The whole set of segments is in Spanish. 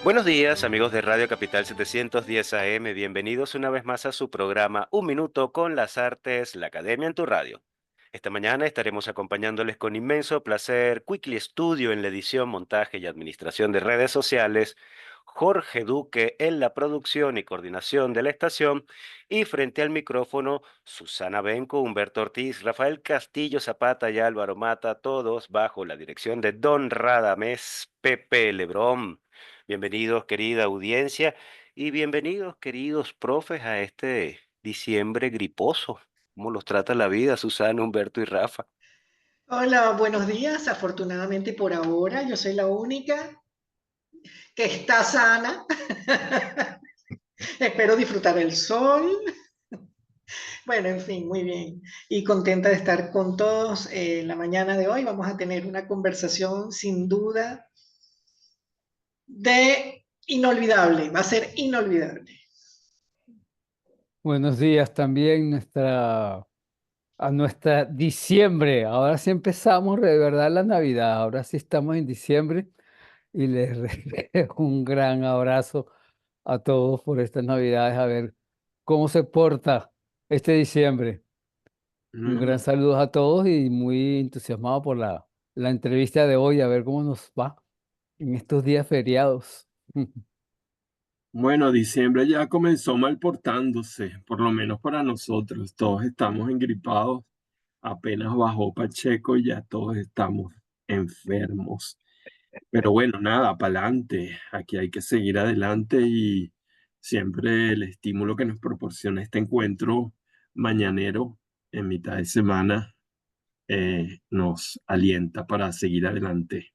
Buenos días, amigos de Radio Capital 710 AM. Bienvenidos una vez más a su programa Un Minuto con las Artes, la Academia en tu Radio. Esta mañana estaremos acompañándoles con inmenso placer Quickly Studio en la edición, montaje y administración de redes sociales, Jorge Duque en la producción y coordinación de la estación y frente al micrófono Susana Benco, Humberto Ortiz, Rafael Castillo Zapata y Álvaro Mata, todos bajo la dirección de Don Radamés Pepe Lebrón. Bienvenidos, querida audiencia, y bienvenidos, queridos profes, a este diciembre griposo. ¿Cómo los trata la vida, Susana, Humberto y Rafa? Hola, buenos días. Afortunadamente por ahora yo soy la única que está sana. Espero disfrutar el sol. Bueno, en fin, muy bien. Y contenta de estar con todos la mañana de hoy. Vamos a tener una conversación sin duda de inolvidable. Va a ser inolvidable. Buenos días también a nuestra diciembre. Ahora sí empezamos de verdad la Navidad. Ahora sí estamos en diciembre y les dejo un gran abrazo a todos por estas Navidades. A ver cómo se porta este diciembre. Un Mm, gran saludo a todos y muy entusiasmado por la entrevista de hoy. A ver cómo nos va en estos días feriados. Bueno, diciembre ya comenzó mal portándose, por lo menos para nosotros. Todos estamos engripados, apenas bajó Pacheco y ya todos estamos enfermos. Pero bueno, nada, para adelante. Aquí hay que seguir adelante y siempre el estímulo que nos proporciona este encuentro mañanero en mitad de semana nos alienta para seguir adelante.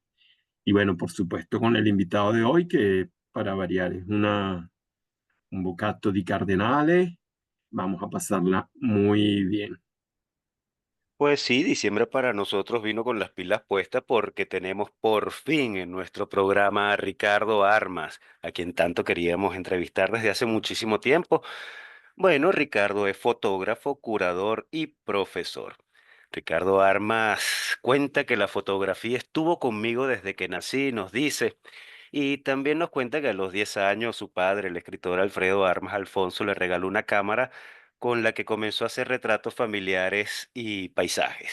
Y bueno, por supuesto, con el invitado de hoy, que para variar es un bocato di cardenale, vamos a pasarla muy bien. Pues sí, diciembre para nosotros vino con las pilas puestas porque tenemos por fin en nuestro programa a Ricardo Armas, a quien tanto queríamos entrevistar desde hace muchísimo tiempo. Bueno, Ricardo es fotógrafo, curador y profesor. Ricardo Armas cuenta que la fotografía estuvo conmigo desde que nací, nos dice, y también nos cuenta que a los 10 años su padre, el escritor Alfredo Armas Alfonso, le regaló una cámara con la que comenzó a hacer retratos familiares y paisajes.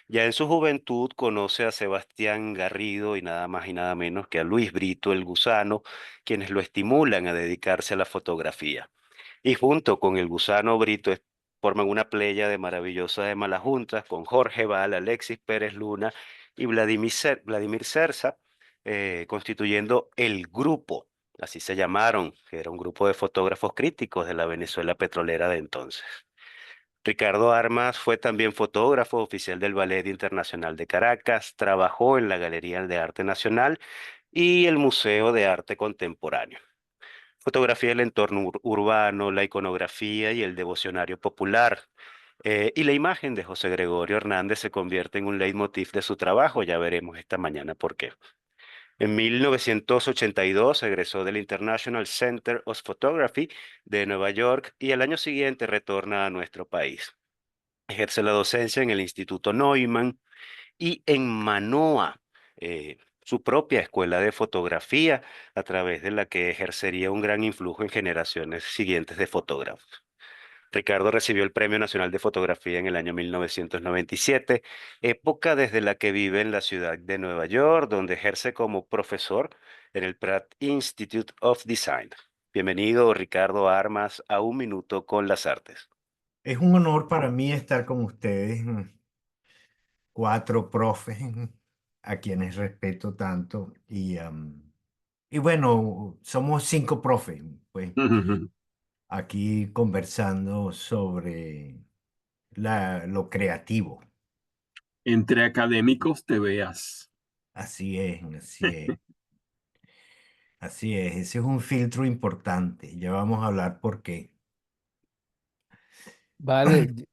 Ya en su juventud conoce a Sebastián Garrido y nada más y nada menos que a Luis Brito el Gusano, quienes lo estimulan a dedicarse a la fotografía. Y junto con el Gusano Brito forman una playa de maravillosas de Malajuntas con Jorge Val, Alexis Pérez Luna y Vladimir Cerza, constituyendo el grupo, así se llamaron, que era un grupo de fotógrafos críticos de la Venezuela petrolera de entonces. Ricardo Armas fue también fotógrafo oficial del Ballet Internacional de Caracas, trabajó en la Galería de Arte Nacional y el Museo de Arte Contemporáneo. Fotografía del entorno urbano, la iconografía y el devocionario popular. Y la imagen de José Gregorio Hernández se convierte en un leitmotiv de su trabajo, ya veremos esta mañana por qué. En 1982 egresó del International Center of Photography de Nueva York y al año siguiente retorna a nuestro país. Ejerce la docencia en el Instituto Neumann y en Manoa, su propia escuela de fotografía, a través de la que ejercería un gran influjo en generaciones siguientes de fotógrafos. Ricardo recibió el Premio Nacional de Fotografía en el año 1997, época desde la que vive en la ciudad de Nueva York, donde ejerce como profesor en el Pratt Institute of Design. Bienvenido, Ricardo Armas, a Un Minuto con las Artes. Es un honor para mí estar con ustedes, cuatro profes a quienes respeto tanto. Y bueno, somos cinco profes, pues aquí conversando sobre lo creativo. Entre académicos te veas. Así es, así es, así es. Ese es un filtro importante. Ya vamos a hablar por qué. Vale,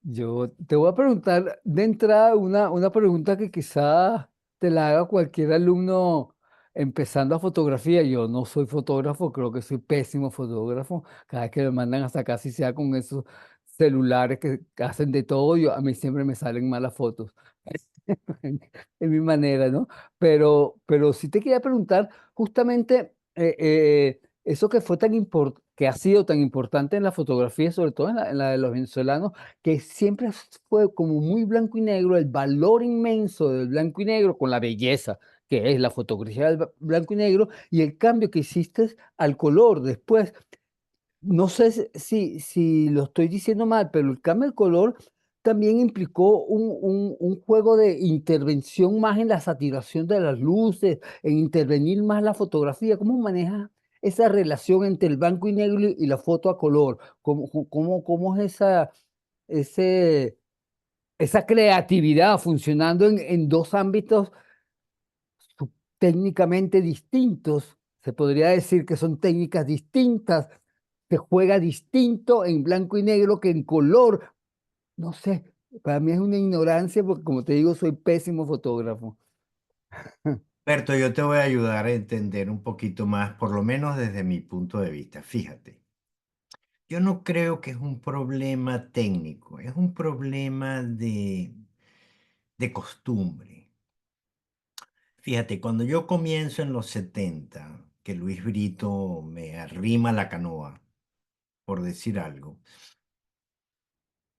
yo te voy a preguntar de entrada una pregunta que quizás te la haga cualquier alumno empezando a fotografía. Yo no soy fotógrafo, creo que soy pésimo fotógrafo. Cada vez que me mandan hasta casi sea con esos celulares que hacen de todo, a mí siempre me salen malas fotos. En mi manera, ¿no? Pero sí te quería preguntar justamente. eso que fue que ha sido tan importante en la fotografía, sobre todo en la de los venezolanos, que siempre fue como muy blanco y negro, el valor inmenso del blanco y negro con la belleza que es la fotografía del blanco y negro, y el cambio que hiciste al color después. No sé si lo estoy diciendo mal, pero el cambio de color también implicó un juego de intervención más en la saturación de las luces, en intervenir más la fotografía. ¿Cómo manejas esa relación entre el blanco y negro y la foto a color? ¿Cómo es ese esa creatividad funcionando en 2 ámbitos técnicamente distintos? Se podría decir que son técnicas distintas, se juega distinto en blanco y negro que en color. No sé, para mí es una ignorancia porque, como te digo, soy pésimo fotógrafo. Berto, yo te voy a ayudar a entender un poquito más, por lo menos desde mi punto de vista. Fíjate, yo no creo que es un problema técnico, es un problema de costumbre. Fíjate, cuando yo comienzo en los 70, que Luis Brito me arrima la canoa, por decir algo,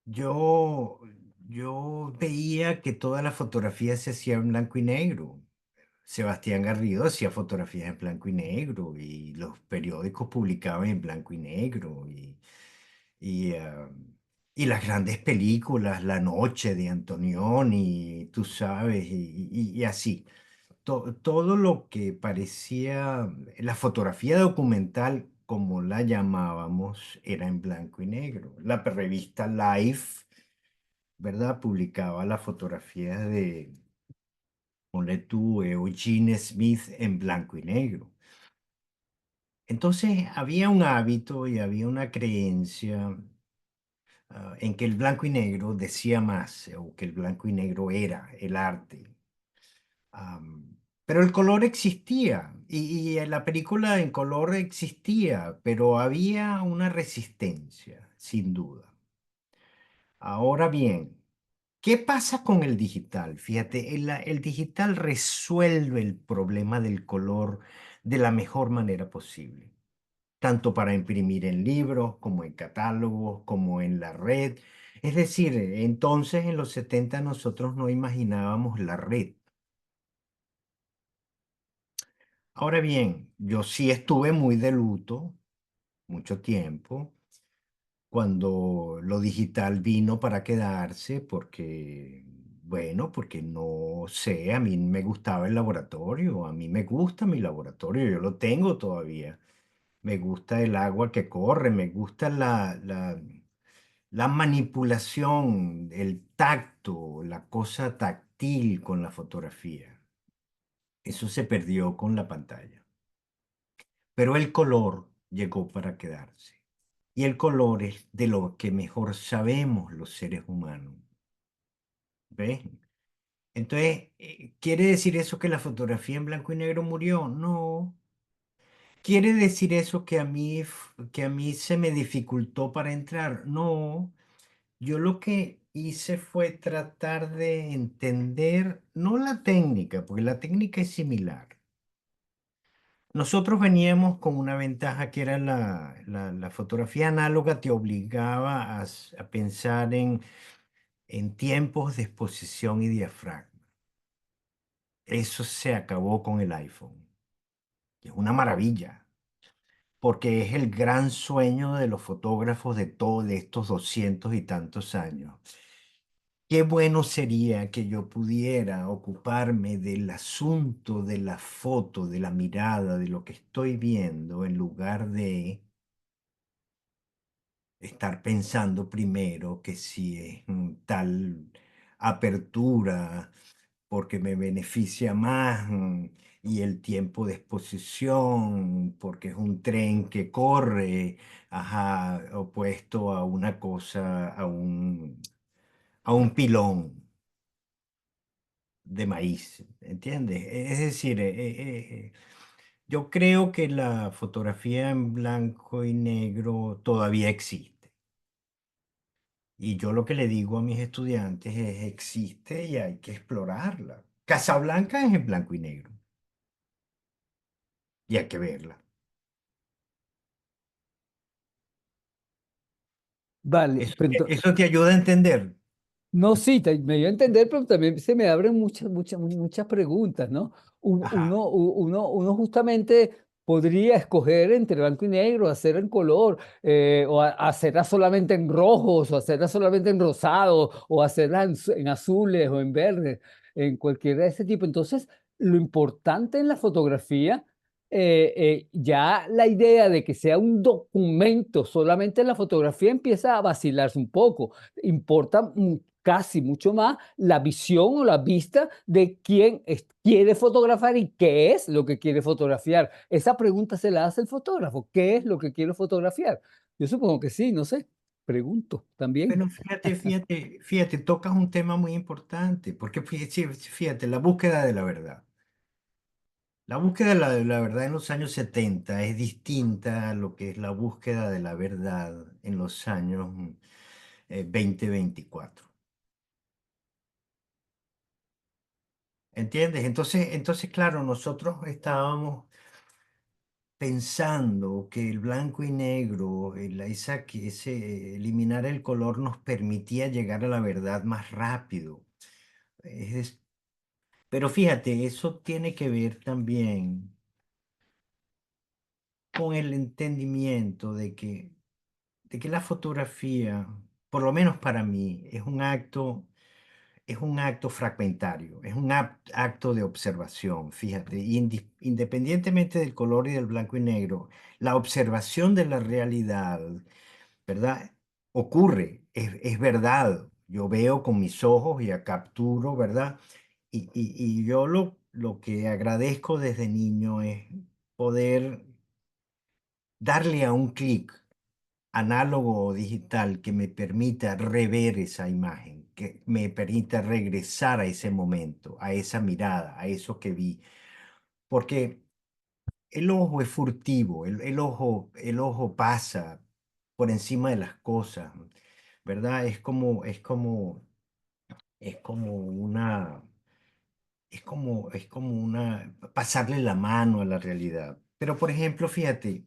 yo, yo veía que toda la fotografía se hacía en blanco y negro. Sebastián Garrido hacía fotografías en blanco y negro y los periódicos publicaban en blanco y negro y, ah, y las grandes películas, La Noche de Antonioni, tú sabes, y así. Todo lo que parecía la fotografía documental, como la llamábamos, era en blanco y negro. La revista Life, ¿verdad? Publicaba las fotografías de, ponle tú, Eugene Smith en blanco y negro. Entonces había un hábito y había una creencia en que el blanco y negro decía más, o que el blanco y negro era el arte. Pero el color existía y la película en color existía, pero había una resistencia, sin duda. Ahora bien, ¿qué pasa con el digital? Fíjate, el digital resuelve el problema del color de la mejor manera posible, tanto para imprimir en libros, como en catálogos, como en la red. Es decir, entonces en los 70 nosotros no imaginábamos la red. Ahora bien, yo sí estuve muy de luto mucho tiempo cuando lo digital vino para quedarse porque, bueno, porque no sé, a mí me gustaba el laboratorio, a mí me gusta mi laboratorio, yo lo tengo todavía. Me gusta el agua que corre, me gusta la manipulación, el tacto, la cosa táctil con la fotografía. Eso se perdió con la pantalla. Pero el color llegó para quedarse. Y el color es de lo que mejor sabemos los seres humanos. ¿Ves? Entonces, ¿quiere decir eso que la fotografía en blanco y negro murió? No. ¿Quiere decir eso que que a mí se me dificultó para entrar? No. Yo lo que hice fue tratar de entender, no la técnica, porque la técnica es similar. Nosotros veníamos con una ventaja que era la fotografía análoga te obligaba a pensar en tiempos de exposición y diafragma. Eso se acabó con el iPhone. Es una maravilla, porque es el gran sueño de los fotógrafos de todos estos 200 y tantos años. Qué bueno sería que yo pudiera ocuparme del asunto de la foto, de la mirada, de lo que estoy viendo, en lugar de estar pensando primero que si es tal apertura porque me beneficia más y el tiempo de exposición porque es un tren que corre, ajá, opuesto a una cosa, a un pilón de maíz, ¿entiendes? Es decir, yo creo que la fotografía en blanco y negro todavía existe. Y yo lo que le digo a mis estudiantes es, existe y hay que explorarla. Casablanca es en blanco y negro y hay que verla. Vale, Eso, pero eso te ayuda a entender. no, sí, me dio a entender, pero también se me abren muchas preguntas, ¿no? Ajá. Uno justamente podría escoger entre blanco y negro, hacer en color, o hacerla solamente en rojos, o hacerla solamente en rosado, o hacerla en azules o en verdes, en cualquiera de ese tipo. Entonces, lo importante en la fotografía, ya la idea de que sea un documento solamente en la fotografía empieza a vacilarse un poco. Importa casi mucho más la visión o la vista de quién quiere fotografiar y qué es lo que quiere fotografiar. Esa pregunta se la hace el fotógrafo. ¿Qué es lo que quiero fotografiar? Yo supongo que sí, no sé. Pregunto también. Pero fíjate, tocas un tema muy importante, porque fíjate, la búsqueda de la verdad. La búsqueda de la verdad en los años 70 es distinta a lo que es la búsqueda de la verdad en los años 2024. ¿Entiendes? Entonces, claro, nosotros estábamos pensando que el blanco y negro, eliminar el color nos permitía llegar a la verdad más rápido. Es- pero fíjate, eso tiene que ver también con el entendimiento de que la fotografía, por lo menos para mí, es un acto fragmentario, es un acto de observación, fíjate, independientemente del color y del blanco y negro, la observación de la realidad, ¿verdad? Ocurre, es verdad. Yo veo con mis ojos y la capturo, ¿verdad? Y yo lo que agradezco desde niño es poder darle a un clic análogo o digital que me permita rever esa imagen, que me permita regresar a ese momento, a esa mirada, a eso que vi. Porque el ojo es furtivo, el ojo pasa por encima de las cosas, ¿verdad? Es como pasarle la mano a la realidad. Pero, por ejemplo, fíjate,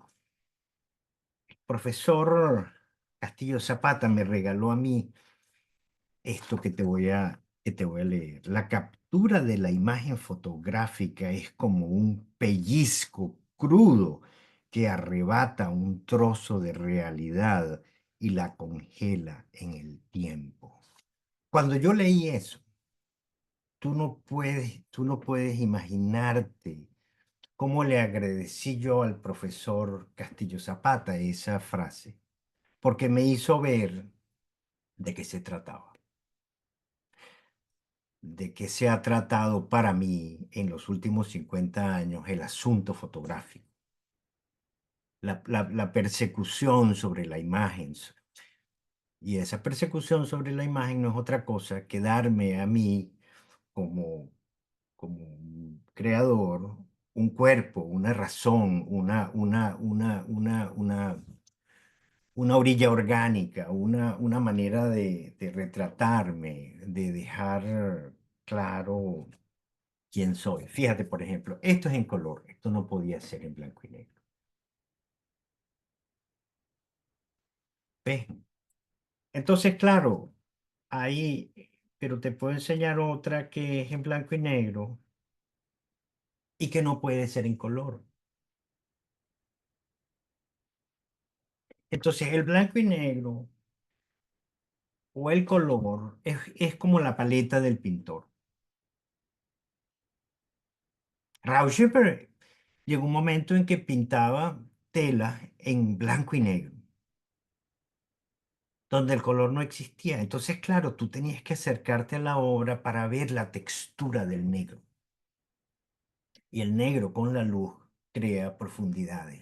profesor Castillo Zapata me regaló a mí esto que te voy a leer. La captura de la imagen fotográfica es como un pellizco crudo que arrebata un trozo de realidad y la congela en el tiempo. Cuando yo leí eso, tú no puedes imaginarte cómo le agradecí yo al profesor Castillo Zapata esa frase, porque me hizo ver de qué se trataba, de qué se ha tratado para mí en los últimos 50 años el asunto fotográfico, la persecución sobre la imagen. Y esa persecución sobre la imagen no es otra cosa que darme a mí como un creador un cuerpo, una razón, una orilla orgánica, una manera de retratarme, de dejar claro quién soy. Fíjate, por ejemplo, esto es en color, esto no podía ser en blanco y negro. ¿Ves? Entonces, claro, ahí, pero te puedo enseñar otra que es en blanco y negro y que no puede ser en color. Entonces, el blanco y negro o el color es como la paleta del pintor. Rauschenberg llegó un momento en que pintaba telas en blanco y negro, donde el color no existía. Entonces, claro, tú tenías que acercarte a la obra para ver la textura del negro. Y el negro con la luz crea profundidades.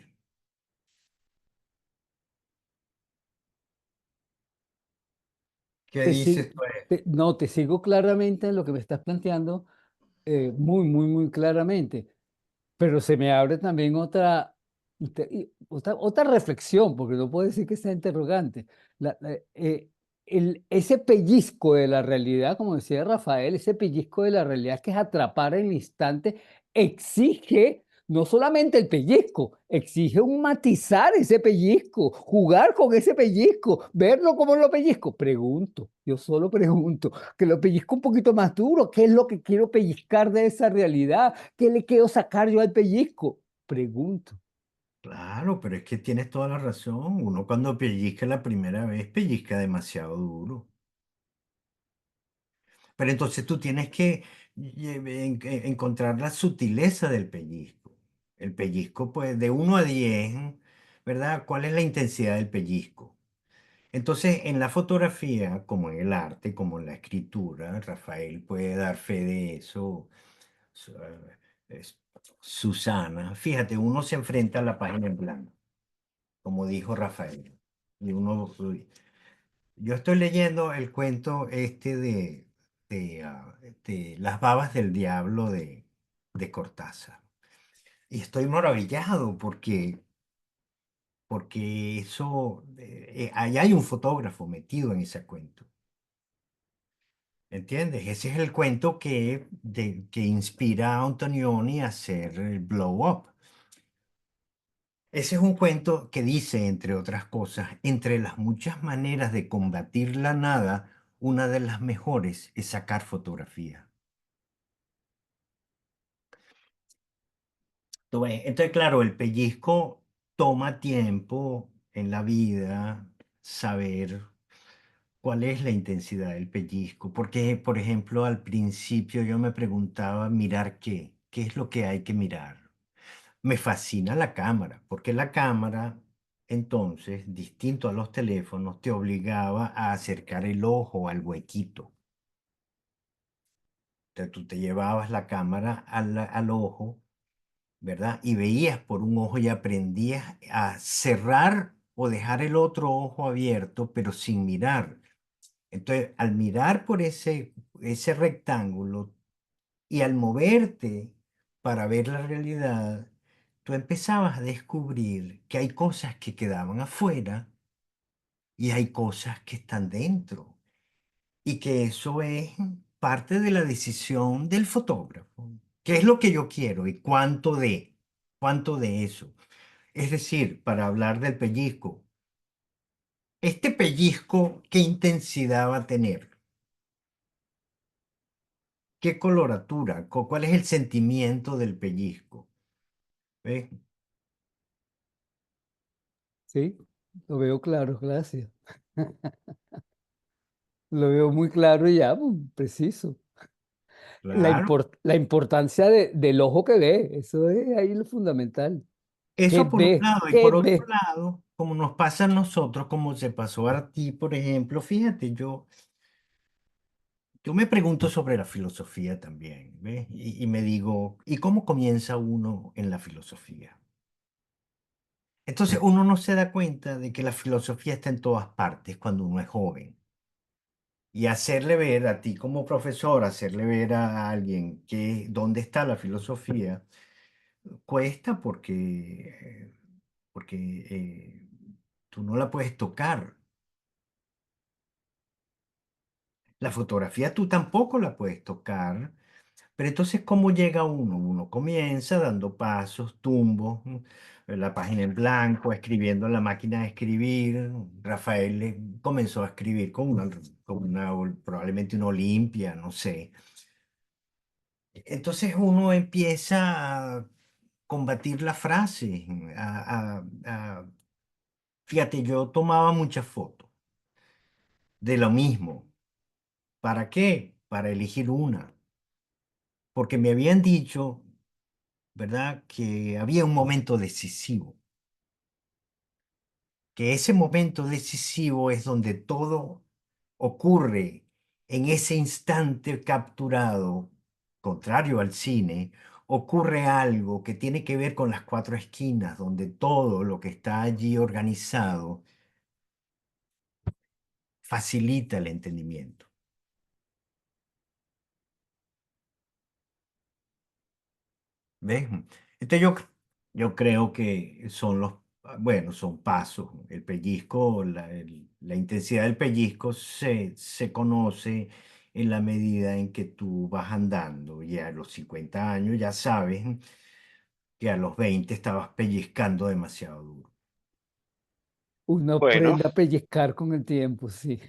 ¿Qué Te, si- dices tú? no, te sigo claramente en lo que me estás planteando, muy claramente. Pero se me abre también otra reflexión, porque no puedo decir que sea interrogante. Ese pellizco de la realidad, como decía Rafael, ese pellizco de la realidad que es atrapar el instante, exige No solamente el pellizco, exige un matizar ese pellizco, jugar con ese pellizco, verlo como lo pellizco. Pregunto, yo solo pregunto, que lo pellizco un poquito más duro, ¿qué es lo que quiero pellizcar de esa realidad? ¿Qué le quiero sacar yo al pellizco? Pregunto. Claro, pero es que tienes toda la razón. Uno cuando pellizca la primera vez, pellizca demasiado duro. Pero entonces tú tienes que encontrar la sutileza del pellizco. El pellizco, pues, de 1 a 10, ¿verdad? ¿Cuál es la intensidad del pellizco? Entonces, en la fotografía, como en el arte, como en la escritura, Rafael puede dar fe de eso. Su- es- Susana, fíjate, uno se enfrenta a la página en blanco, como dijo Rafael. Y yo estoy leyendo el cuento este de Las babas del diablo de Cortázar. Y estoy maravillado porque eso, ahí hay un fotógrafo metido en ese cuento. ¿Entiendes? Ese es el cuento que inspira a Antonioni a hacer el Blow Up. Ese es un cuento que dice, entre otras cosas, entre las muchas maneras de combatir la nada, una de las mejores es sacar fotografía. ¿Tú ves? Entonces, claro, el pellizco toma tiempo en la vida saber cuál es la intensidad del pellizco. Porque, por ejemplo, al principio yo me preguntaba mirar qué es lo que hay que mirar. Me fascina la cámara, porque la cámara, entonces, distinto a los teléfonos, te obligaba a acercar el ojo al huequito. Entonces, tú te llevabas la cámara al ojo, ¿verdad? Y veías por un ojo y aprendías a cerrar o dejar el otro ojo abierto, pero sin mirar. Entonces, al mirar por ese rectángulo, y al moverte para ver la realidad, tú empezabas a descubrir que hay cosas que quedaban afuera y hay cosas que están dentro. Y que eso es parte de la decisión del fotógrafo. ¿Qué es lo que yo quiero y cuánto de eso? Es decir, para hablar del pellizco, este pellizco, ¿qué intensidad va a tener? ¿Qué coloratura? ¿Cuál es el sentimiento del pellizco? ¿Ves? Sí, lo veo claro, gracias. Lo veo muy claro y ya, preciso. Claro. La importancia del ojo que ve, eso es ahí lo fundamental. ¿Qué Eso por un ve? lado, y ¿Qué por otro ve? lado, como nos pasa a nosotros, como se pasó a ti, por ejemplo, fíjate, yo me pregunto sobre la filosofía también, ¿ves? Y me digo, ¿y cómo comienza uno en la filosofía? Entonces uno no se da cuenta de que la filosofía está en todas partes cuando uno es joven. Y hacerle ver a ti como profesor, hacerle ver a alguien que dónde está la filosofía, cuesta porque tú no la puedes tocar. La fotografía tú tampoco la puedes tocar, pero entonces, ¿cómo llega uno? Uno comienza dando pasos, tumbos, la página en blanco, escribiendo en la máquina de escribir. Rafael comenzó a escribir probablemente una Olimpia, no sé. Entonces uno empieza a combatir la frase. Fíjate, yo tomaba muchas fotos de lo mismo. ¿Para qué? Para elegir una. Porque me habían dicho, ¿verdad?, que había un momento decisivo, que ese momento decisivo es donde todo ocurre en ese instante capturado, contrario al cine, ocurre algo que tiene que ver con las cuatro esquinas, donde todo lo que está allí organizado facilita el entendimiento. ¿Ves? Entonces yo creo que bueno, son pasos. El pellizco, la intensidad del pellizco se conoce en la medida en que tú vas andando. Y a los 50 años ya sabes que a los 20 estabas pellizcando demasiado duro. Uno Bueno, aprende a pellizcar con el tiempo, sí.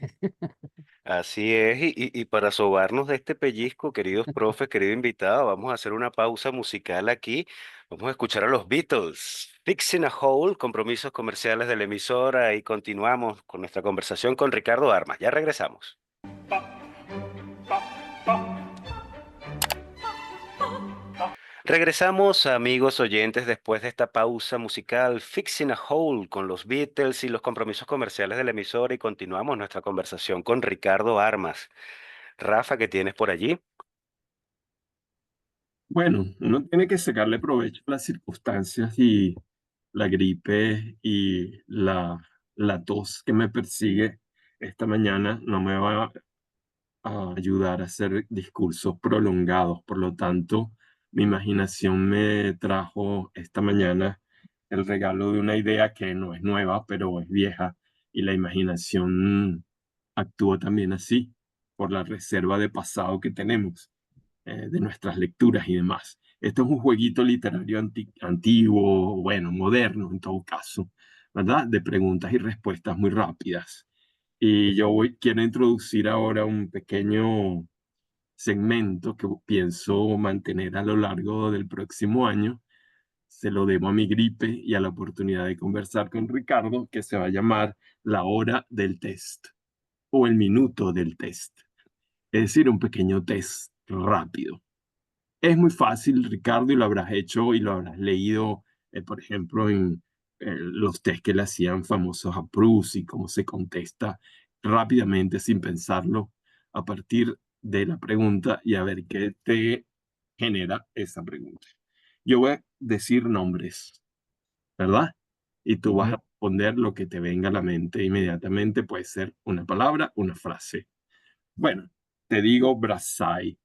así es. Y para sobarnos de este pellizco, queridos profes, querido invitado, vamos a hacer una pausa musical aquí. Vamos a escuchar a los Beatles. Fixing a Hole, compromisos comerciales de la emisora y continuamos con nuestra conversación con Ricardo Armas. Ya regresamos. Regresamos, amigos oyentes, después de esta pausa musical, Fixing a Hole con los Beatles y los compromisos comerciales de la emisora y continuamos nuestra conversación con Ricardo Armas. Rafa, ¿qué tienes por allí? Bueno, uno tiene que sacarle provecho a las circunstancias y la gripe y la tos que me persigue esta mañana no me va a ayudar a hacer discursos prolongados. Por lo tanto, mi imaginación me trajo esta mañana el regalo de una idea que no es nueva, pero es vieja, y la imaginación actúa también así por la reserva de pasado que tenemos, de nuestras lecturas y demás. Esto es un jueguito literario antiguo, bueno, moderno en todo caso, ¿verdad? De preguntas y respuestas muy rápidas. Y quiero introducir ahora un pequeño segmento que pienso mantener a lo largo del próximo año. Se lo debo a mi gripe y a la oportunidad de conversar con Ricardo, que se va a llamar la hora del test o el minuto del test. Es decir, un pequeño test rápido. Es muy fácil, Ricardo, y lo habrás hecho y lo habrás leído, por ejemplo, en los test que le hacían famosos a Proust y cómo se contesta rápidamente sin pensarlo a partir de la pregunta y a ver qué te genera esa pregunta. Yo voy a decir nombres, ¿verdad? Y tú vas a responder lo que te venga a la mente inmediatamente. Puede ser una palabra, una frase. Bueno, te digo Brassai,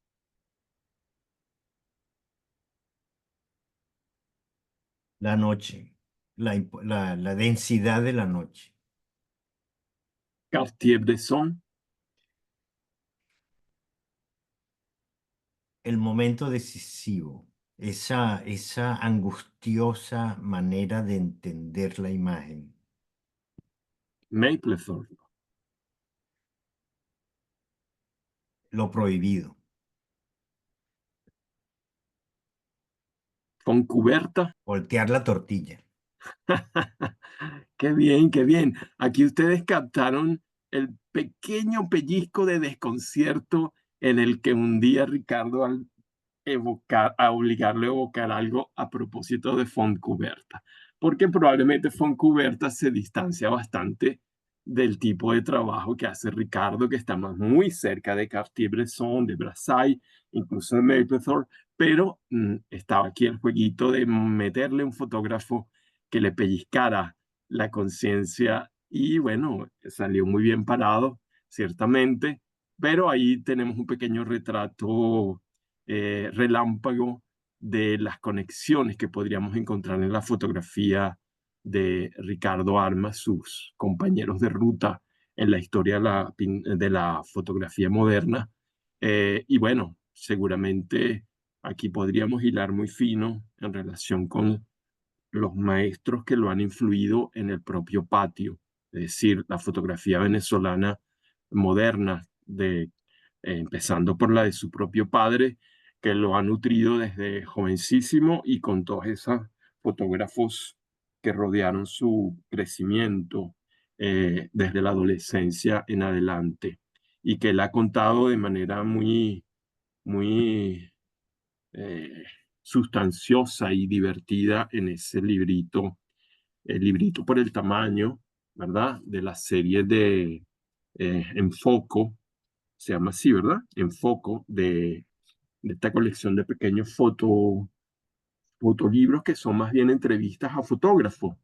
La noche, la densidad de la noche, Cartier-Bresson, el momento decisivo, esa angustiosa manera de entender la imagen, Maplethorpe, lo prohibido, Foncuberta. voltear la tortilla, Qué bien, qué bien. Aquí ustedes captaron el pequeño pellizco de desconcierto en el que un día Ricardo al a obligarlo a evocar algo a propósito de Fontcuberta, porque probablemente Fontcuberta se distancia bastante del tipo de trabajo que hace Ricardo, que está más muy cerca de Cartier-Bresson, de Brassai, incluso de Mapplethorpe, pero estaba aquí el jueguito de meterle un fotógrafo que le pellizcara la conciencia y bueno, salió muy bien parado, ciertamente, pero ahí tenemos un pequeño retrato relámpago de las conexiones que podríamos encontrar en la fotografía de Ricardo Armas, sus compañeros de ruta en la historia de la fotografía moderna. Y bueno, seguramente aquí podríamos hilar muy fino en relación con los maestros que lo han influido en el propio patio, es decir, la fotografía venezolana moderna, empezando por la de su propio padre, que lo ha nutrido desde jovencísimo y con todos esos fotógrafos que rodearon su crecimiento desde la adolescencia en adelante y que él ha contado de manera muy eh, sustanciosa y divertida en ese librito, el librito por el tamaño, ¿verdad? De la serie de Enfoco, se llama así, ¿verdad? Enfoco de esta colección de pequeños fotolibros que son más bien entrevistas a fotógrafos.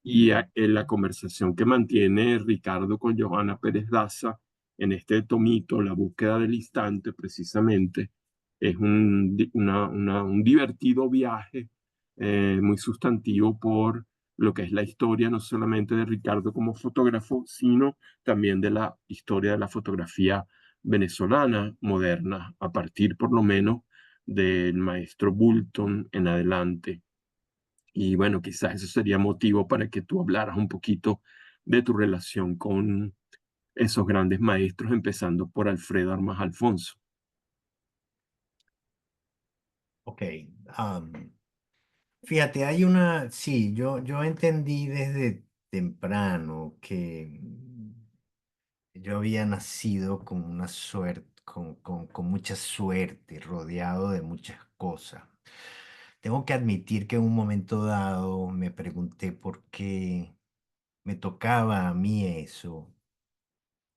Y en la conversación que mantiene Ricardo con Johanna Pérez Daza en este tomito, La búsqueda del instante, precisamente, es un divertido viaje muy sustantivo por lo que es la historia no solamente de Ricardo como fotógrafo, sino también de la historia de la fotografía venezolana moderna, a partir por lo menos del maestro Bulton en adelante. Y bueno, quizás eso sería motivo para que tú hablaras un poquito de tu relación con esos grandes maestros, empezando por Alfredo Armas Alfonso. Ok. am, Fíjate, hay una, sí, yo entendí desde temprano que yo había nacido con una suerte, con mucha suerte, rodeado de muchas cosas. Tengo que admitir que en un momento dado me pregunté por qué me tocaba a mí eso,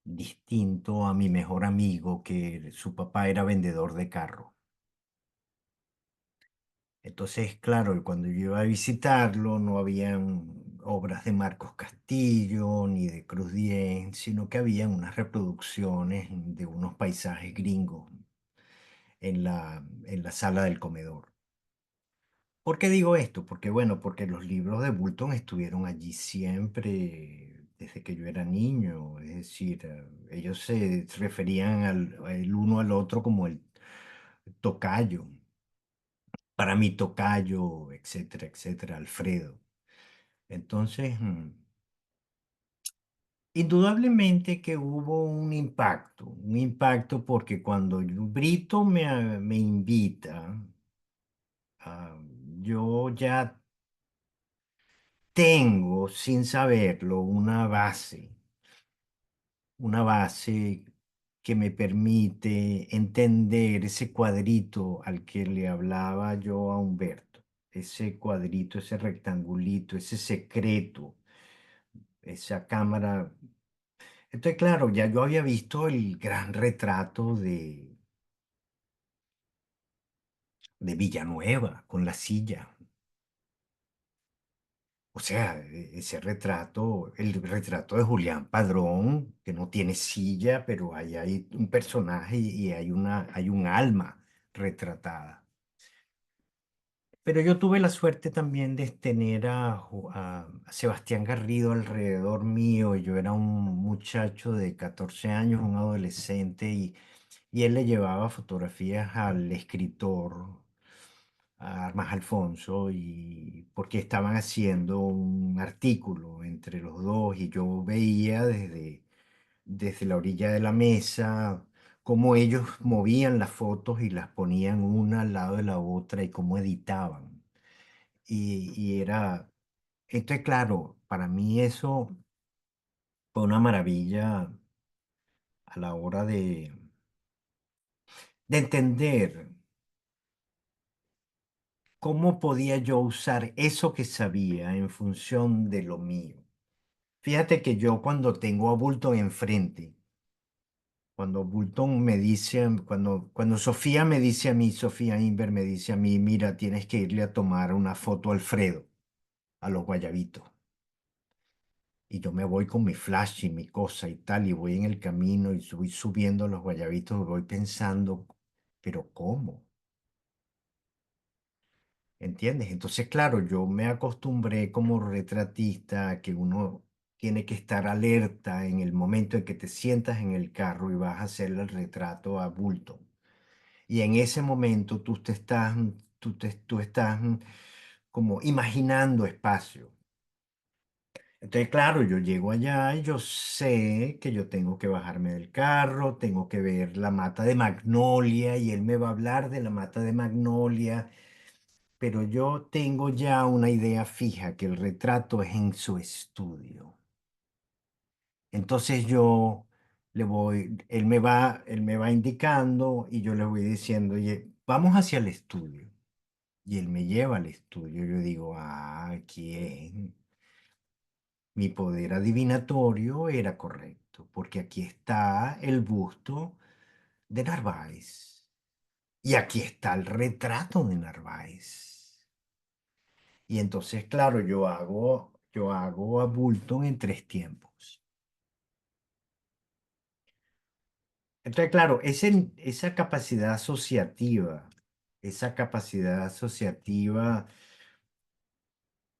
distinto a mi mejor amigo, que su papá era vendedor de carro. Entonces, claro, cuando yo iba a visitarlo, no habían obras de Marcos Castillo ni de Cruz Diez, sino que habían unas reproducciones de unos paisajes gringos en la sala del comedor. ¿Por qué digo esto? Porque, bueno, porque los libros de Bulton estuvieron allí siempre desde que yo era niño. Es decir, ellos se referían el uno al otro como el tocayo. Para mi tocayo, etcétera, etcétera, Alfredo. Entonces, indudablemente que hubo un impacto porque cuando Brito me invita, ah, yo ya tengo, sin saberlo, una base que me permite entender ese cuadrito al que le hablaba yo a Humberto, ese cuadrito, ese rectangulito, ese secreto, esa cámara. Entonces, claro, ya yo había visto el gran retrato de Villanueva con la silla. O sea, ese retrato, el retrato de Julián Padrón, que no tiene silla, pero ahí hay un personaje y hay un alma retratada. Pero yo tuve la suerte también de tener a Sebastián Garrido alrededor mío. Yo era un muchacho de 14 años, un adolescente, y él le llevaba fotografías al escritor, a Armas Alfonso, y porque estaban haciendo un artículo entre los dos y yo veía desde la orilla de la mesa cómo ellos movían las fotos y las ponían una al lado de la otra y cómo editaban. Y era, entonces claro, para mí eso fue una maravilla a la hora de entender cómo podía yo usar eso que sabía en función de lo mío. Fíjate que yo cuando tengo a Bulton enfrente, cuando Bulton me dice, cuando Sofía me dice a mí, Sofía Inver me dice a mí, mira, tienes que irle a tomar una foto a Alfredo, a los Guayabitos. Y yo me voy con mi flash y mi cosa y tal, y voy en el camino y voy subiendo los Guayabitos, y voy pensando, pero ¿cómo? ¿Entiendes? Entonces, claro, yo me acostumbré como retratista a que uno tiene que estar alerta en el momento en que te sientas en el carro y vas a hacer el retrato a bulto. Y en ese momento tú estás como imaginando espacio. Entonces, claro, yo llego allá y yo sé que yo tengo que bajarme del carro, tengo que ver la mata de magnolia y él me va a hablar de la mata de magnolia, pero yo tengo ya una idea fija que el retrato es en su estudio. Entonces yo él me va indicando y yo le voy diciendo, oye, vamos hacia el estudio. Y él me lleva al estudio. Yo digo, ah, ¿quién? Mi poder adivinatorio era correcto, porque aquí está el busto de Narváez. Y aquí está el retrato de Narváez. Y entonces, claro, yo hago a Bulton en tres tiempos. Entonces, claro, esa capacidad asociativa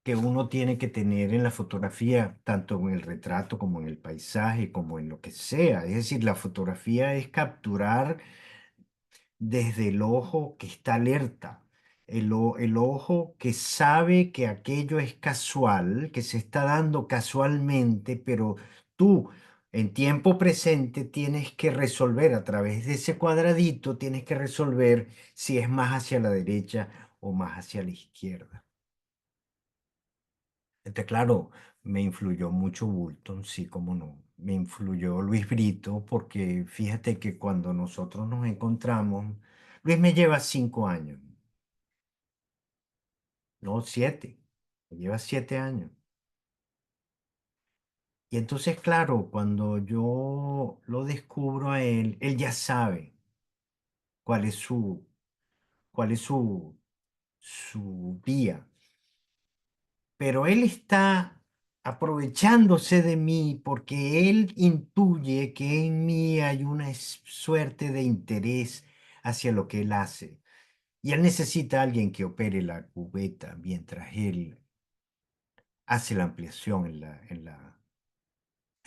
que uno tiene que tener en la fotografía, tanto en el retrato como en el paisaje, como en lo que sea. Es decir, la fotografía es capturar desde el ojo que está alerta. El ojo que sabe que aquello es casual, que se está dando casualmente, pero tú en tiempo presente tienes que resolver a través de ese cuadradito, tienes que resolver si es más hacia la derecha o más hacia la izquierda. Entonces, claro, me influyó mucho Bulton, sí, cómo no. Me influyó Luis Brito, porque fíjate que cuando nosotros nos encontramos, Luis me lleva 5 años, no 7, me lleva 7 años. Y entonces, claro, cuando yo lo descubro a él, él ya sabe cuál es cuál es su vía. Pero él está aprovechándose de mí porque él intuye que en mí hay una suerte de interés hacia lo que él hace. Y él necesita a alguien que opere la cubeta mientras él hace la ampliación Entonces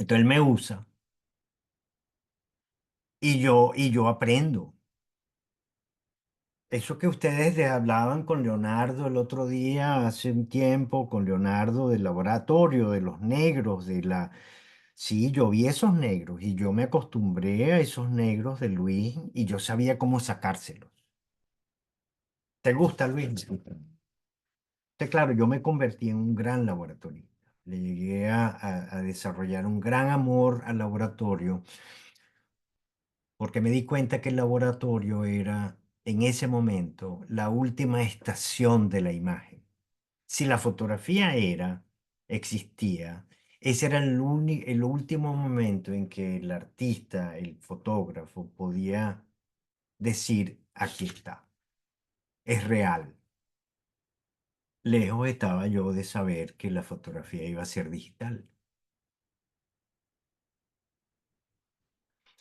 él me usa y yo aprendo. Eso que ustedes hablaban con Leonardo el otro día, hace un tiempo, con Leonardo del laboratorio, de los negros, Sí, yo vi esos negros y yo me acostumbré a esos negros de Luis y yo sabía cómo sacárselos. ¿Te gusta, Luis? Claro, yo me convertí en un gran laboratorio. Le llegué a desarrollar un gran amor al laboratorio porque me di cuenta que el laboratorio era en ese momento la última estación de la imagen. Si la fotografía existía, ese era el último momento en que el artista, el fotógrafo, podía decir, aquí está, es real. Lejos estaba yo de saber que la fotografía iba a ser digital.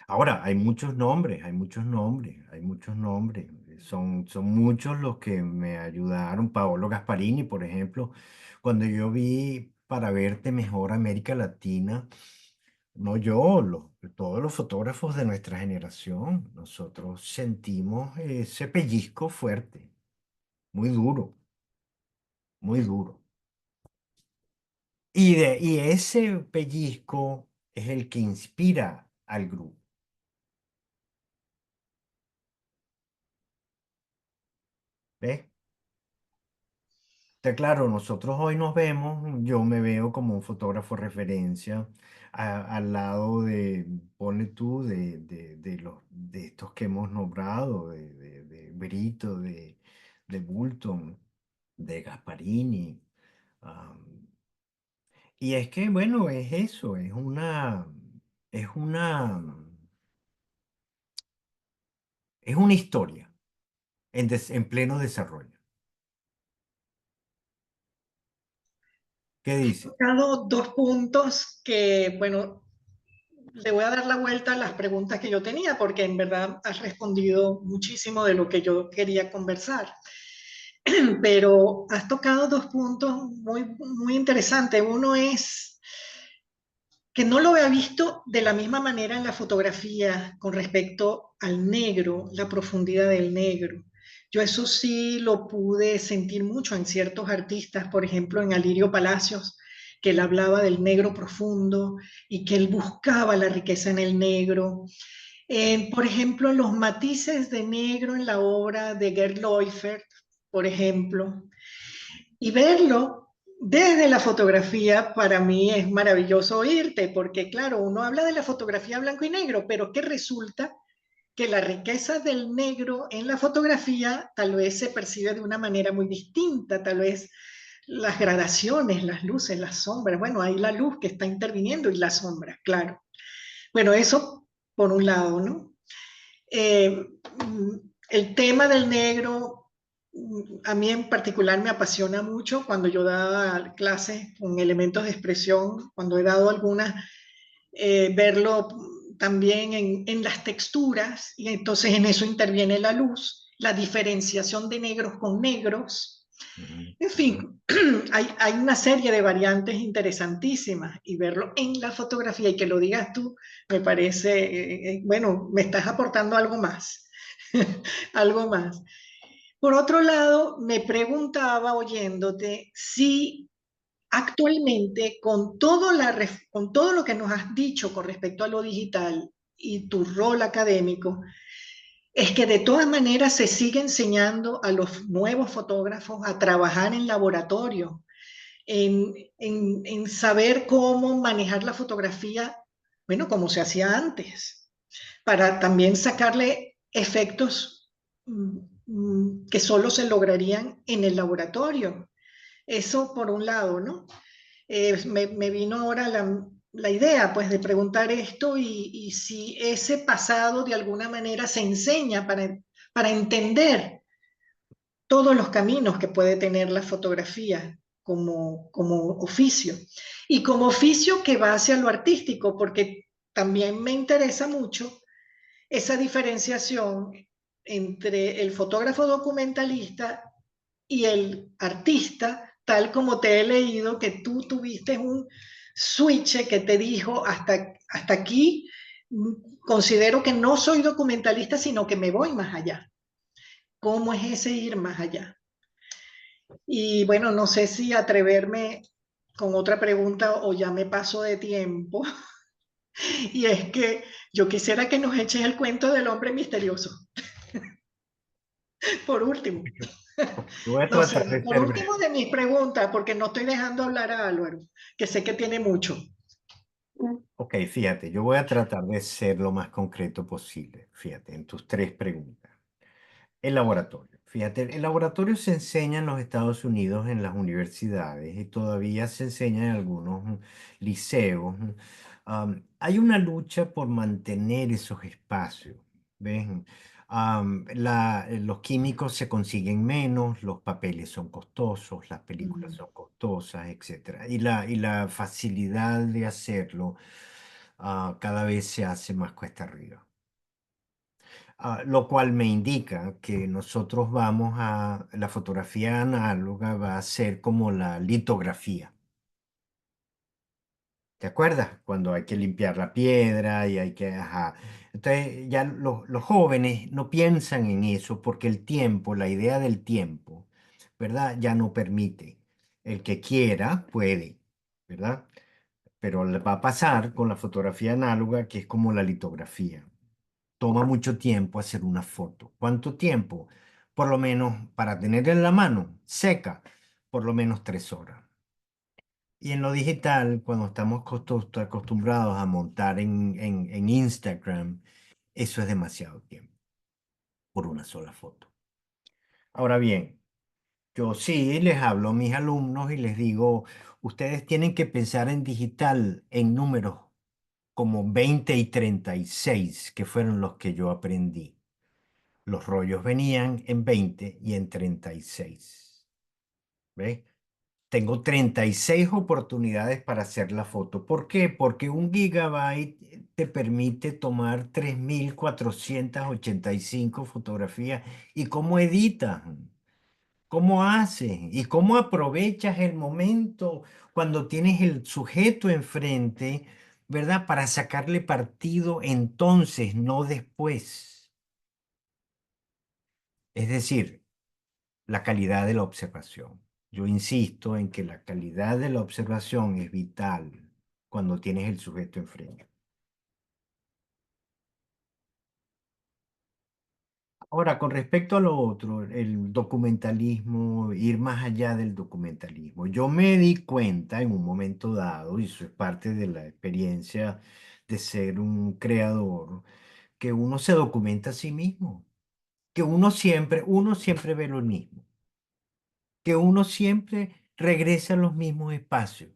Ahora, hay muchos nombres, hay muchos nombres, hay muchos nombres. Son muchos los que me ayudaron. Paolo Gasparini, por ejemplo, cuando yo vi Para Verte Mejor América Latina, no yo, todos los fotógrafos de nuestra generación, nosotros sentimos ese pellizco fuerte, muy duro, muy duro. Y ese pellizco es el que inspira al grupo. ¿Ves? Claro, nosotros hoy nos vemos, yo me veo como un fotógrafo referencia al lado ponle tú, de estos que hemos nombrado, de Brito, de Bulton, de Gasparini. am, y es que, bueno, es eso, es una, es una historia en pleno desarrollo. ¿Qué dice? Tocado dos puntos que, bueno, le voy a dar la vuelta a las preguntas que yo tenía, porque en verdad has respondido muchísimo de lo que yo quería conversar. Pero has tocado dos puntos muy interesantes. Uno es que no lo había visto de la misma manera en la fotografía con respecto al negro, la profundidad del negro. Yo eso sí lo pude sentir mucho en ciertos artistas, por ejemplo en Alirio Palacios, que él hablaba del negro profundo y que él buscaba la riqueza en el negro. Por ejemplo, los matices de negro en la obra de Gerd Leufert, por ejemplo, y verlo desde la fotografía para mí es maravilloso oírte, porque claro, uno habla de la fotografía blanco y negro, pero que resulta que la riqueza del negro en la fotografía tal vez se percibe de una manera muy distinta, tal vez las gradaciones, las luces, las sombras, bueno, hay la luz que está interviniendo y la sombra, claro. Bueno, eso por un lado, ¿no? Eh, el tema del negro, a mí en particular me apasiona mucho cuando yo daba clases con elementos de expresión, cuando he dado algunas, verlo también en las texturas, y entonces en eso interviene la luz, la diferenciación de negros con negros. Ujú, En fin, hay una serie de variantes interesantísimas y verlo en la fotografía y que lo digas tú me parece, bueno, me estás aportando algo más, algo más. Por otro lado, me preguntaba oyéndote si actualmente con todo lo que nos has dicho con respecto a lo digital y tu rol académico, es que de todas maneras se sigue enseñando a los nuevos fotógrafos a trabajar en laboratorio, en saber cómo manejar la fotografía, bueno, como se hacía antes, para también sacarle efectos que solo se lograrían en el laboratorio. Eso por un lado, ¿no? Me vino ahora la idea, pues, de preguntar esto y si ese pasado de alguna manera se enseña para entender todos los caminos que puede tener la fotografía como oficio. Y como oficio que va hacia lo artístico, porque también me interesa mucho esa diferenciación entre el fotógrafo documentalista y el artista, tal como te he leído que tú tuviste un switch que te dijo hasta aquí, considero que no soy documentalista, sino que me voy más allá. ¿Cómo es ese ir más allá? Y bueno, no sé si atreverme con otra pregunta o ya me paso de tiempo. Y es que yo quisiera que nos eches el cuento del hombre misterioso, por último. Yo voy a No tratar sé, de por ser último breve. de mis preguntas, porque no estoy dejando hablar a Álvaro, que sé que tiene mucho. Ok, fíjate, yo voy a tratar de ser lo más concreto posible, fíjate, en tus tres preguntas. El laboratorio. Fíjate, el laboratorio se enseña en los Estados Unidos en las universidades y todavía se enseña en algunos liceos. Hay una lucha por mantener esos espacios. ¿Ves? Los químicos se consiguen menos, los papeles son costosos, las películas Mm. son costosas, etcétera. Y la facilidad de hacerlo cada vez se hace más cuesta arriba. Lo cual me indica que nosotros la fotografía análoga va a ser como la litografía. ¿Te acuerdas? Cuando hay que limpiar la piedra y hay que, ajá. Entonces ya los jóvenes no piensan en eso porque el tiempo, la idea del tiempo, ¿verdad? Ya no permite. El que quiera puede, ¿verdad? Pero le va a pasar con la fotografía análoga, que es como la litografía. Toma mucho tiempo hacer una foto. ¿Cuánto tiempo? Por lo menos para tenerla en la mano, seca, por lo menos 3 horas. Y en lo digital, cuando estamos acostumbrados a montar en Instagram, eso es demasiado tiempo por una sola foto. Ahora bien, yo sí les hablo a mis alumnos y les digo, ustedes tienen que pensar en digital en números como 20 y 36, que fueron los que yo aprendí. Los rollos venían en 20 y en 36. ¿Ves? Tengo 36 oportunidades para hacer la foto. ¿Por qué? Porque 1 GB te permite tomar 3485 fotografías. ¿Y cómo editas? ¿Cómo haces? ¿Y cómo aprovechas el momento cuando tienes el sujeto enfrente, ¿verdad? Para sacarle partido entonces, no después. Es decir, la calidad de la observación. Yo insisto en que la calidad de la observación es vital cuando tienes el sujeto enfrente. Ahora, con respecto a lo otro, el documentalismo, ir más allá del documentalismo. Yo me di cuenta en un momento dado, y eso es parte de la experiencia de ser un creador, que uno se documenta a sí mismo, que uno siempre ve lo mismo, que uno siempre regresa a los mismos espacios,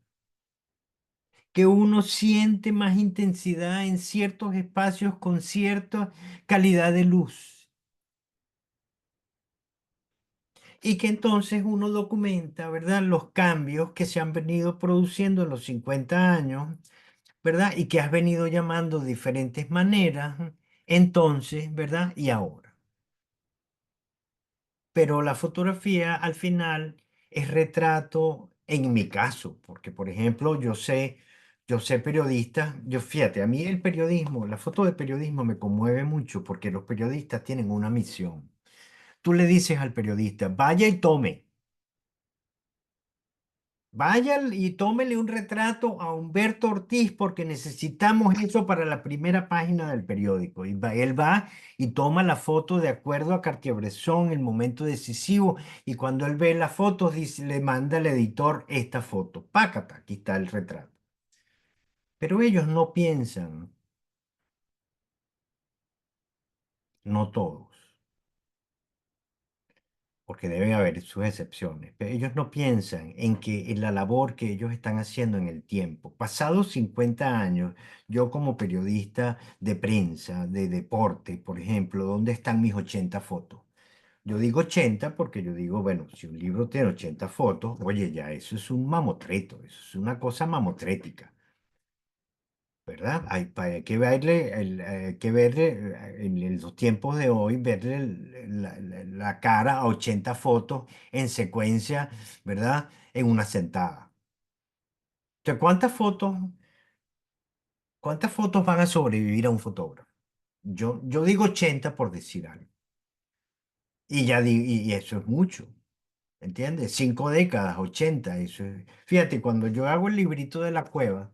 que uno siente más intensidad en ciertos espacios con cierta calidad de luz y que entonces uno documenta, ¿verdad? Los cambios que se han venido produciendo en los 50 años, ¿verdad? Y que has venido llamando de diferentes maneras, entonces, ¿verdad? Y ahora. Pero la fotografía al final es retrato, en mi caso, porque por ejemplo yo sé periodista, fíjate, a mí el periodismo, la foto de periodismo me conmueve mucho porque los periodistas tienen una misión. tú le dices al periodista, vaya y tome. Vaya y tómele un retrato a Humberto Ortiz porque necesitamos eso para la primera página del periódico. Él va y toma la foto de acuerdo a Cartier-Bresson, el momento decisivo, y cuando él ve la foto, dice, le manda al editor esta foto. Pácata, aquí está el retrato. Pero ellos no piensan, no todos, porque deben haber sus excepciones, pero ellos no piensan en que en la labor que ellos están haciendo en el tiempo. Pasados 50 años, yo como periodista de prensa, de deporte, por ejemplo, ¿dónde están mis 80 fotos? Yo digo 80 porque yo digo, bueno, si un libro tiene 80 fotos, oye, ya eso es un mamotreto, eso es una cosa mamotrética. ¿Verdad? Hay que verle, hay que verle en los tiempos de hoy, verle la cara a 80 fotos en secuencia, ¿verdad? En una sentada. Entonces, cuántas fotos van a sobrevivir a un fotógrafo? Yo digo 80 por decir algo. Y eso es mucho, ¿entiendes? 5 décadas, 80, eso es. Fíjate, cuando yo hago el librito de la cueva,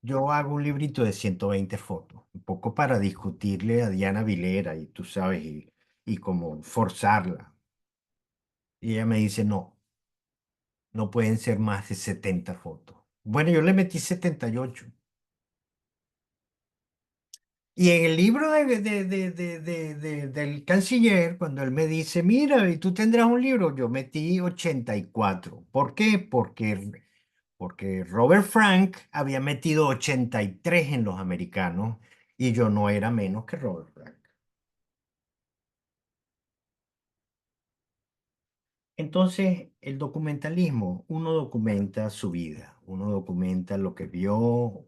yo hago un librito de 120 fotos, un poco para discutirle a Diana Vilera y tú sabes, y como forzarla. Y ella me dice, no, no pueden ser más de 70 fotos. Bueno, yo le metí 78. Y en el libro del canciller, cuando él me dice, mira, y tú tendrás un libro, yo metí 84. ¿Por qué? Porque Robert Frank había metido 83 en los americanos y yo no era menos que Robert Frank. Entonces, el documentalismo, uno documenta su vida, uno documenta lo que vio,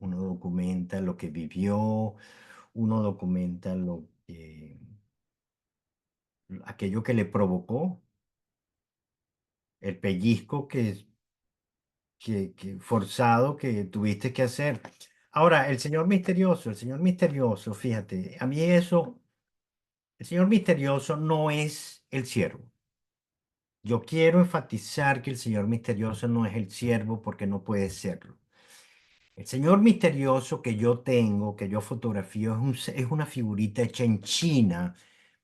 uno documenta lo que vivió, uno documenta aquello que le provocó, el pellizco que forzado que tuviste que hacer. Ahora, el señor misterioso, fíjate, a mí eso, el señor misterioso no es el siervo. Yo quiero enfatizar que el señor misterioso no es el siervo porque no puede serlo. El señor misterioso que yo tengo, que yo fotografío, es una figurita hecha en China,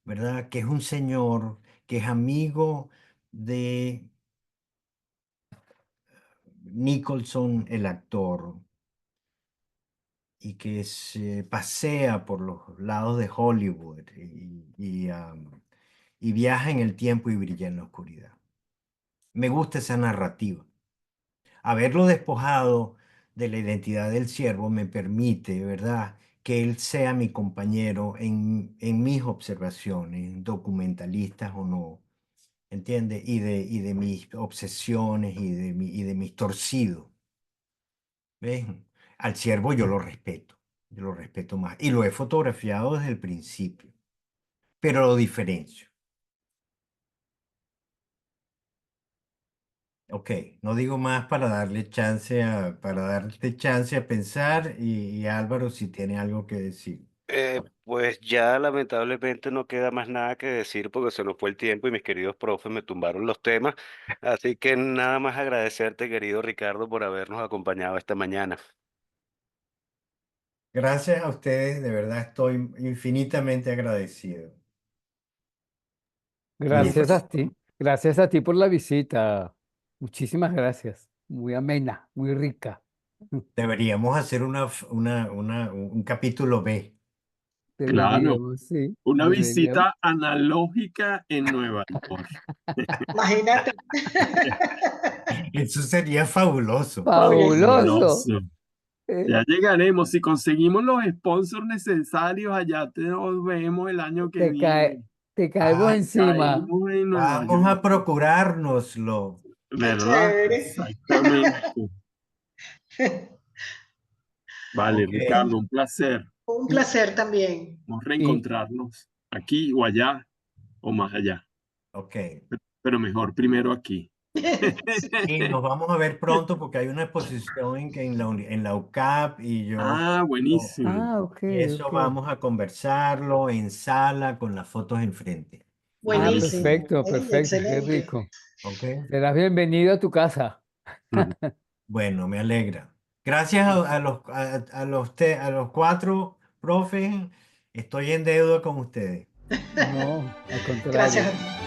¿verdad? Que es un señor que es amigo de Nicholson, el actor, y que se pasea por los lados de Hollywood y viaja en el tiempo y brilla en la oscuridad. Me gusta esa narrativa. Haberlo despojado de la identidad del siervo me permite, ¿verdad?, que él sea mi compañero en mis observaciones, documentalistas o no, ¿entiendes? Y de mis obsesiones y de mis torcidos. ¿Ves? Al siervo yo lo respeto más. Y lo he fotografiado desde el principio, pero lo diferencio. Ok, no digo más para darte chance a pensar y Álvaro si tiene algo que decir. Pues ya lamentablemente no queda más nada que decir porque se nos fue el tiempo y mis queridos profes me tumbaron los temas. Así que nada más agradecerte, querido Ricardo, por habernos acompañado esta mañana. Gracias a ustedes, de verdad estoy infinitamente agradecido. Y Gracias a ti por la visita. Muchísimas gracias. Muy amena, muy rica. deberíamos hacer un capítulo B. Claro, Deberíamos, sí, una deberíamos. visita analógica en Nueva York. Imagínate. Eso sería fabuloso. Oye, sí. Fabuloso. Fabuloso. Eh, Ya llegaremos. Si conseguimos los sponsors necesarios, allá te nos vemos el año que te cae, viene. te caemos Ah, encima. Caímos en Nueva vamos York, a procurárnoslo. Qué ¿verdad? chévere. Exactamente. Vale, Ok, Ricardo, un placer. Un Y, placer también. Vamos a y reencontrarnos aquí o allá o más allá. ok. Pero mejor primero aquí. Sí. Y nos vamos a ver pronto porque hay una exposición en la UCAP y Ah, buenísimo. ok, y eso ok. vamos a conversarlo en sala con las fotos enfrente. Ah, Buenísimo, perfecto, perfecto, qué excelente. rico. ¿Ok? Serás bienvenido a tu casa. Mm. Bueno, me alegra. Gracias a los cuatro profes. Estoy en deuda con ustedes. No, al Gracias contrario. a ti.